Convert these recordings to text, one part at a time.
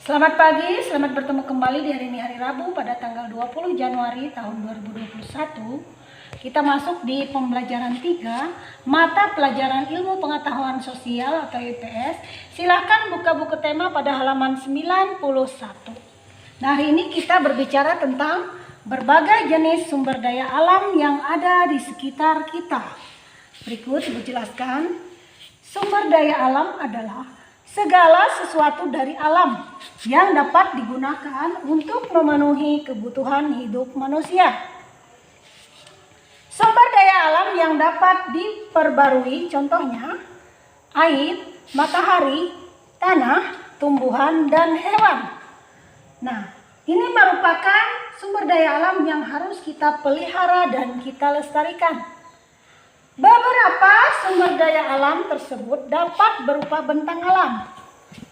Selamat pagi, selamat bertemu kembali di hari ini hari Rabu pada tanggal 20 Januari tahun 2021. Kita masuk di pembelajaran 3, mata pelajaran ilmu pengetahuan sosial atau IPS. Silahkan buka buku tema pada halaman 91. Nah, hari ini kita berbicara tentang berbagai jenis sumber daya alam yang ada di sekitar kita. Berikut Ibu jelaskan. Sumber daya alam adalah segala sesuatu dari alam yang dapat digunakan untuk memenuhi kebutuhan hidup manusia. Sumber daya alam yang dapat diperbarui contohnya air, matahari, tanah, tumbuhan, dan hewan. Nah, ini merupakan sumber daya alam yang harus kita pelihara dan kita lestarikan. Beberapa sumber daya alam tersebut dapat berupa bentang alam.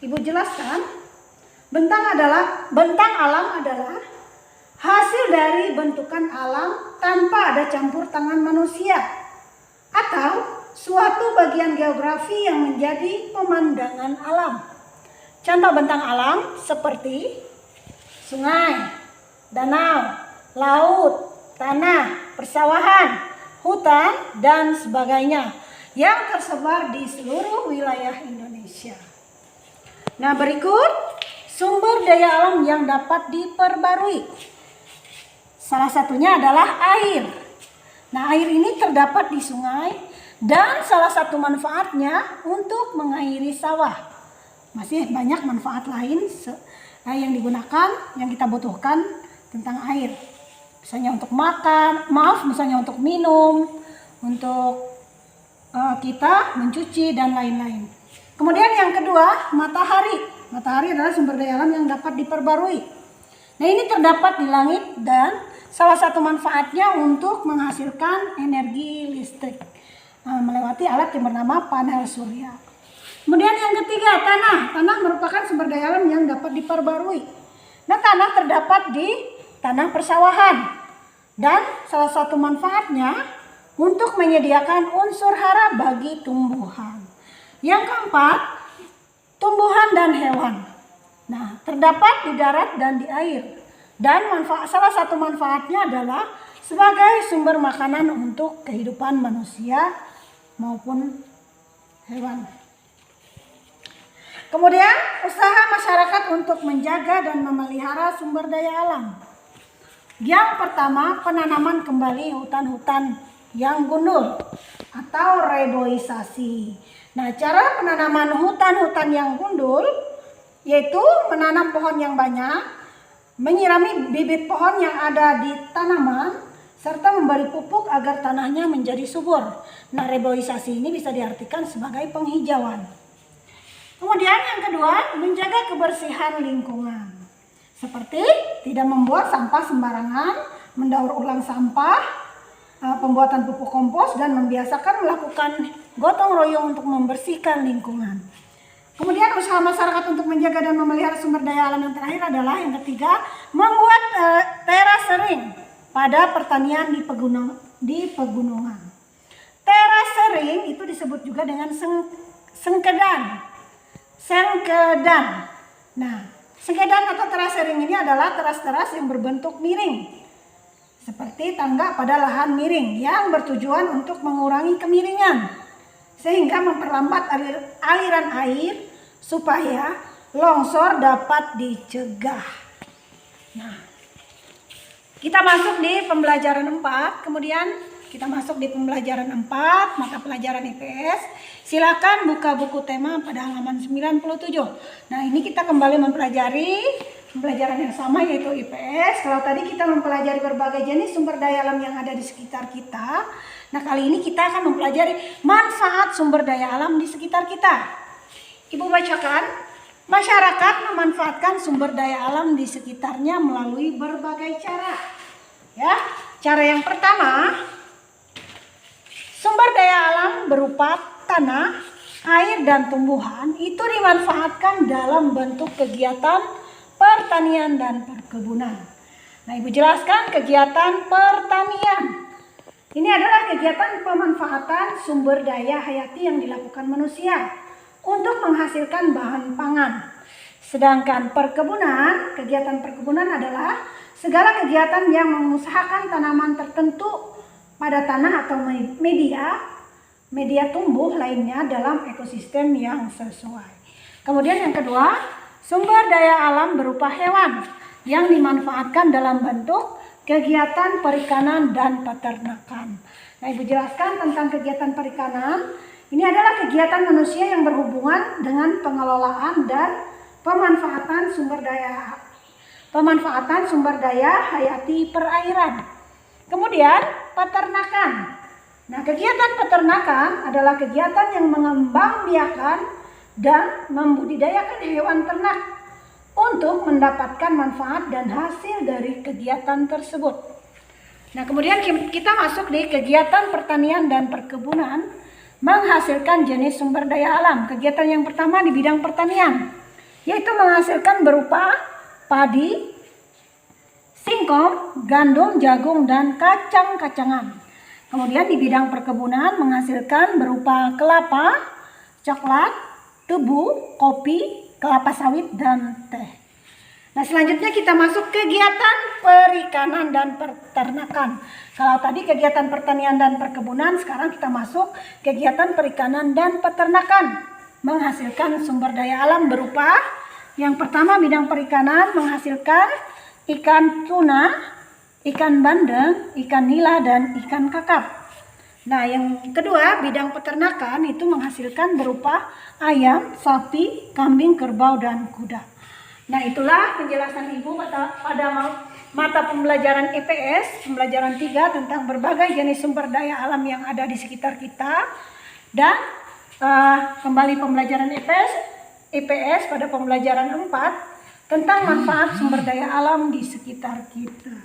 Ibu jelaskan, bentang alam adalah hasil dari bentukan alam tanpa ada campur tangan manusia atau suatu bagian geografi yang menjadi pemandangan alam. Contoh bentang alam seperti sungai, danau, laut, tanah, persawahan, hutan, dan sebagainya yang tersebar di seluruh wilayah Indonesia. Nah, berikut sumber daya alam yang dapat diperbarui. Salah satunya adalah air. Nah, air ini terdapat di sungai dan salah satu manfaatnya untuk mengairi sawah. Masih banyak manfaat lain yang digunakan, yang kita butuhkan tentang air. Misalnya untuk makan, misalnya untuk minum, untuk kita mencuci dan lain-lain. Kemudian yang kedua, matahari. Matahari adalah sumber daya alam yang dapat diperbarui. Nah, ini terdapat di langit dan salah satu manfaatnya untuk menghasilkan energi listrik melewati alat yang bernama panel surya. Kemudian yang ketiga, tanah. Tanah merupakan sumber daya alam yang dapat diperbarui. Nah, tanah terdapat di tanah persawahan dan salah satu manfaatnya untuk menyediakan unsur hara bagi tumbuhan. Yang keempat, tumbuhan dan hewan. Nah, terdapat di darat dan di air dan salah satu manfaatnya adalah sebagai sumber makanan untuk kehidupan manusia maupun hewan. Kemudian usaha masyarakat untuk menjaga dan memelihara sumber daya alam. Yang pertama, penanaman kembali hutan-hutan yang gundul atau reboisasi. Nah, cara penanaman hutan-hutan yang gundul yaitu menanam pohon yang banyak, menyirami bibit pohon yang ada di tanaman, serta memberi pupuk agar tanahnya menjadi subur. Nah, reboisasi ini bisa diartikan sebagai penghijauan. Kemudian yang kedua, menjaga kebersihan lingkungan. Seperti tidak membuat sampah sembarangan, mendaur ulang sampah, pembuatan pupuk kompos, dan membiasakan melakukan gotong royong untuk membersihkan lingkungan. Kemudian usaha masyarakat untuk menjaga dan memelihara sumber daya alam yang terakhir adalah yang ketiga, membuat terasering pada pertanian di pegunungan. Terasering itu disebut juga dengan sengkedan. Nah, sengkedan atau terasering ini adalah teras-teras yang berbentuk miring, seperti tangga pada lahan miring yang bertujuan untuk mengurangi kemiringan, sehingga memperlambat aliran air supaya longsor dapat dicegah. Nah, kita masuk di pembelajaran 4, kemudian kita masuk di pembelajaran 4, mata pelajaran IPS. Silakan buka buku tema pada halaman 97. Nah, ini kita kembali mempelajari pembelajaran yang sama yaitu IPS. Kalau tadi kita mempelajari berbagai jenis sumber daya alam yang ada di sekitar kita. Nah, kali ini kita akan mempelajari manfaat sumber daya alam di sekitar kita. Ibu bacakan, masyarakat memanfaatkan sumber daya alam di sekitarnya melalui berbagai cara. Ya, cara yang pertama, sumber daya alam berupa tanah, air, dan tumbuhan itu dimanfaatkan dalam bentuk kegiatan pertanian dan perkebunan. Nah, Ibu jelaskan kegiatan pertanian. Ini adalah kegiatan pemanfaatan sumber daya hayati yang dilakukan manusia untuk menghasilkan bahan pangan. Sedangkan perkebunan, kegiatan perkebunan adalah segala kegiatan yang mengusahakan tanaman tertentu pada tanah atau media tumbuh lainnya dalam ekosistem yang sesuai. Kemudian yang kedua, sumber daya alam berupa hewan yang dimanfaatkan dalam bentuk kegiatan perikanan dan peternakan. Nah, Ibu jelaskan tentang kegiatan perikanan. Ini adalah kegiatan manusia yang berhubungan dengan pengelolaan dan pemanfaatan sumber daya hayati perairan. Kemudian peternakan. Nah, kegiatan peternakan adalah kegiatan yang mengembangbiakan dan membudidayakan hewan ternak untuk mendapatkan manfaat dan hasil dari kegiatan tersebut. Nah, kemudian kita masuk di kegiatan pertanian dan perkebunan menghasilkan jenis sumber daya alam. Kegiatan yang pertama di bidang pertanian, yaitu menghasilkan berupa padi, singkong, gandum, jagung, dan kacang-kacangan. Kemudian di bidang perkebunan menghasilkan berupa kelapa, coklat, tebu, kopi, kelapa sawit, dan teh. Nah, selanjutnya kita masuk kegiatan perikanan dan peternakan. Kalau tadi kegiatan pertanian dan perkebunan, sekarang kita masuk kegiatan perikanan dan peternakan. Menghasilkan sumber daya alam berupa yang pertama bidang perikanan menghasilkan ikan tuna, ikan bandeng, ikan nila, dan ikan kakap. Nah, yang kedua bidang peternakan itu menghasilkan berupa ayam, sapi, kambing, kerbau, dan kuda. Nah, itulah penjelasan Ibu pada mata pembelajaran IPS, pembelajaran 3 tentang berbagai jenis sumber daya alam yang ada di sekitar kita. Dan kembali pembelajaran IPS pada pembelajaran 4 tentang manfaat sumber daya alam di sekitar kita.